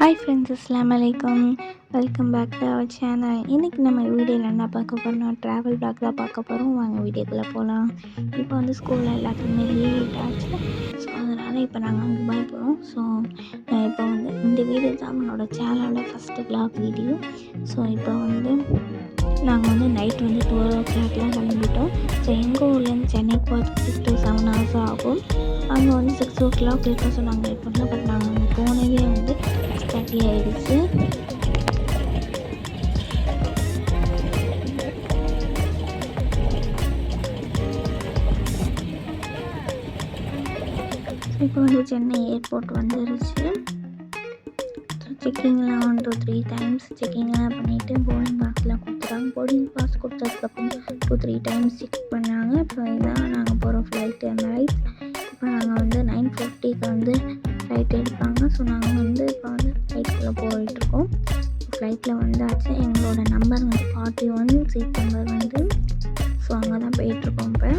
Hi friends, அஸ்ஸலாமு அலைக்கும். Welcome back to our channel. இன்றைக்கி நம்ம வீடியோவில் என்ன பார்க்க போகிறோம்னா ட்ராவல் பிளாக் தான் பார்க்க போகிறோம். வாங்க வீடியோக்குள்ளே போகலாம். இப்போ வந்து ஸ்கூலில் எல்லாத்துக்குமே லீவ் விட்டாச்சு. ஸோ அதனால் இப்போ நாங்கள் துபாய் போகிறோம். ஸோ இப்போ வந்து இந்த வீடியோ தான் நம்மளோட சேனலோட ஃபஸ்ட்டு பிளாக் வீடியோ. ஸோ இப்போ வந்து நாங்கள் வந்து நைட் வந்து 12 o'clockலாம் கிளம்பிட்டோம். ஸோ எங்கள் ஊர்லேருந்து சென்னைக்கு போகிறதுக்கு 6 to 7 hours ஆகும். அங்கே வந்து 6 o'clock இருக்க சொன்னாங்க ஏர்போர்ட்டில். பட் நாங்கள் அங்கே போனதே வந்து 6:30 ஆகிடுச்சு. இப்போ வந்து சென்னை ஏர்போர்ட் வந்துருச்சு. செக்கிங்லாம் 1 to 3 times செக்கிங்லாம் பண்ணிவிட்டு போர்டிங் பாஸ்லாம் கொடுத்துட்டாங்க. போர்டிங் பாஸ் கொடுத்ததுக்கப்புறம் 2-3 times செக் பண்ணாங்க. இப்போ இதான் நாங்கள் போகிற ஃப்ளைட்டு நைட். இப்போ நாங்கள் வந்து 9:50க்கு வந்து ஃப்ளைட் எடுப்பாங்க. ஸோ நாங்கள் வந்து இப்போ வந்து ஃப்ளைட்டுக்குள்ளே போயிட்டுருக்கோம். ஃப்ளைட்டில் வந்தாச்சு. எங்களோட நம்பர் வந்து 41 சீட் நம்பர் வந்து. ஸோ அங்கே தான் போயிட்டுருக்கோம். இப்போ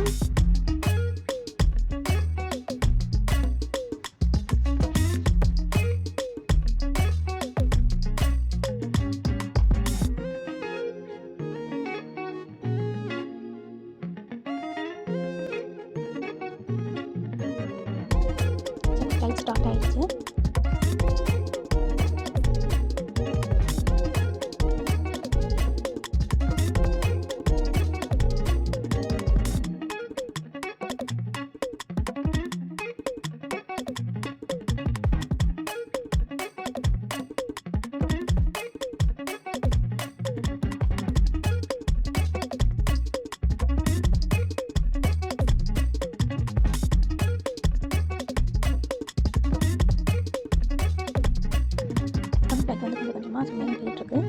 ஃப்ளைட் ஸ்டார்ட் ஆகிடுச்சு. ஃப்ளைட் வந்து கொஞ்சம் கொஞ்சமாக சும்மா போயிட்டுருக்கு.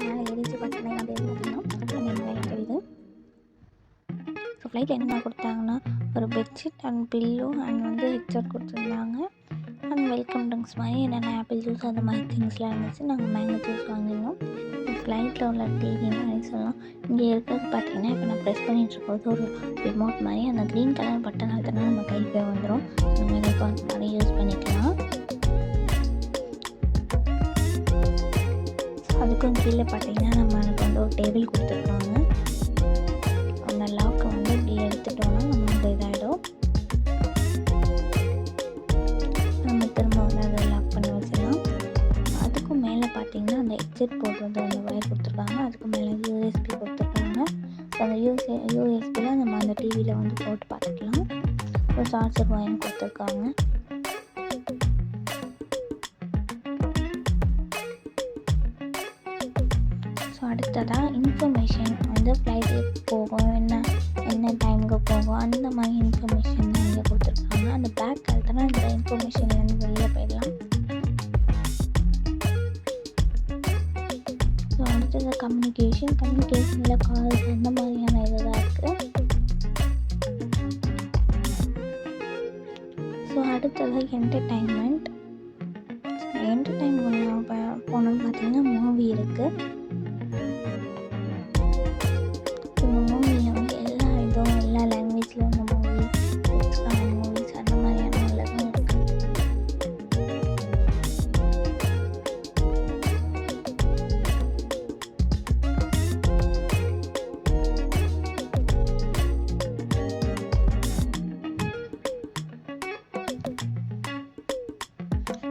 மேலே ஏறிச்சு பார்த்தீங்கன்னா மேலே தெரியுது. ஸோ ஃப்ளைட்டில் என்னென்ன கொடுத்தாங்கன்னா ஒரு பெட்ஷீட் அண்ட் பில்லோ அண்ட் வந்து ஹெட்செட் கொடுத்துருந்தாங்க. அண்ட் வெல்கம் ட்ரிங்க்ஸ் மாதிரி என்னென்ன ஆப்பிள் ஜூஸ் அந்த மாதிரி திங்ஸ்லாம் இருந்துச்சு. நாங்கள் மேங்கோ ஜூஸ் வாங்கினோம். ஃப்ளைட்டில் உள்ள டிவி மாதிரி சொல்லலாம். இங்கே இருக்கிறது பார்த்தீங்கன்னா இப்போ நான் ப்ரெஸ் பண்ணிகிட்ருக்கிறது ஒரு ரிமோட் மாதிரி. அந்த க்ரீன் கலர் பட்டன் அழுத்தினா நம்ம கைக்கு வந்துடும். நம்ம இப்போ அந்த மாதிரி யூஸ் பண்ணிக்கலாம். அதுக்கும் கீழே பார்த்தீங்கன்னா நம்மளுக்கு வந்து ஒரு டேபிள் கொடுத்துருக்காங்க. அந்த லாக்கை வந்து இப்படி எடுத்துட்டோம்னா நம்ம வந்து இதாகிடும். நம்ம திரும்ப வந்து அதை லாக் பண்ணி வச்சிடலாம். அதுக்கும் மேலே பார்த்தீங்கன்னா அந்த ஹெட்செட் போடுறது அந்த வயர் கொடுத்துருக்காங்க. அதுக்கு மேலே யூஎஸ்பி கொடுத்துருக்காங்க. ஸோ அந்த யூஎஸ்பியில் நம்ம அந்த டிவியில் வந்து போட்டு பார்த்துக்கலாம். ஒரு சார்ஜர் வயர் கொடுத்துருக்காங்க. ஸோ அடுத்ததாக இன்ஃபர்மேஷன் வந்து ஃப்ளைட் போகும், என்ன டைமுக்கு போகும் அந்த மாதிரி இன்ஃபர்மேஷன் தான் இங்கே கொடுத்துருக்காங்க. அந்த பேக் கழுத்துனா இந்த இன்ஃபர்மேஷன்லேருந்து வெளியே போயிடலாம். ஸோ அடுத்தது கம்யூனிகேஷனில் கால்ஸ் அந்த மாதிரியான இதுதான் இருக்குது. ஸோ அடுத்தது என்டர்டைன்மெண்ட் போனோம்னு பார்த்தீங்கன்னா மூவி இருக்குது. எல்லா லாங்குவேஜில் உள்ள மூவி, கிட்ஸ்க்கான மூவிஸ் அந்த மாதிரியான உள்ளதும் இருக்குது.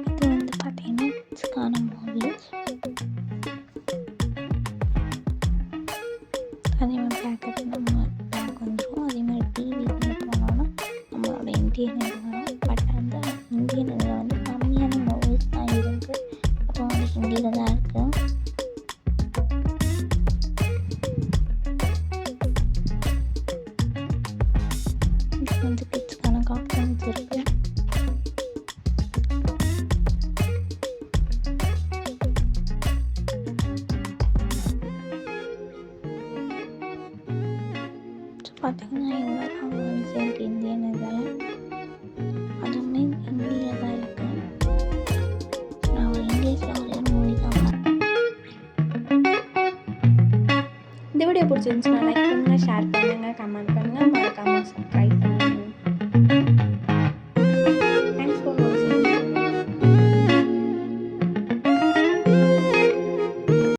இது வந்து பார்த்தீங்கன்னா கிட்ஸ்க்கான மூவிஸ். அதே மாதிரி பேக்கெட் நம்ம பேக் வந்துடும். அதே மாதிரி டிவிக்குள்ளே போனோன்னா நம்மளோட இந்தியன் இது வரும். பட் அந்த இந்தியன் இதில் வந்து கம்மியான மூவிஸ் தான் இருக்குது. அப்போ வந்து ஹிந்தியில் தான் இருக்குது. இது வந்து கிட்ஸ்க்கான கார்ட்டூன்ஸ் இருக்குது. பார்த்தீங்கன்னா, இங்க தான் மூவிஸ் இருக்கு இந்தியன் இதில. அதுவுமே ஹிந்தியில தான் இருக்கு. நான் ஒரு இங்கிலீஷ்ல ஒரே ஒரு மூவி தான் பார்த்தேன். இந்த வீடியோ பிடிச்சிருந்துச்சுன்னா லைக் பண்ணுங்க, ஷேர் பண்ணுங்க, கமெண்ட் பண்ணுங்க, மறக்காம சப்ஸ்கிரைப் பண்ணுங்க.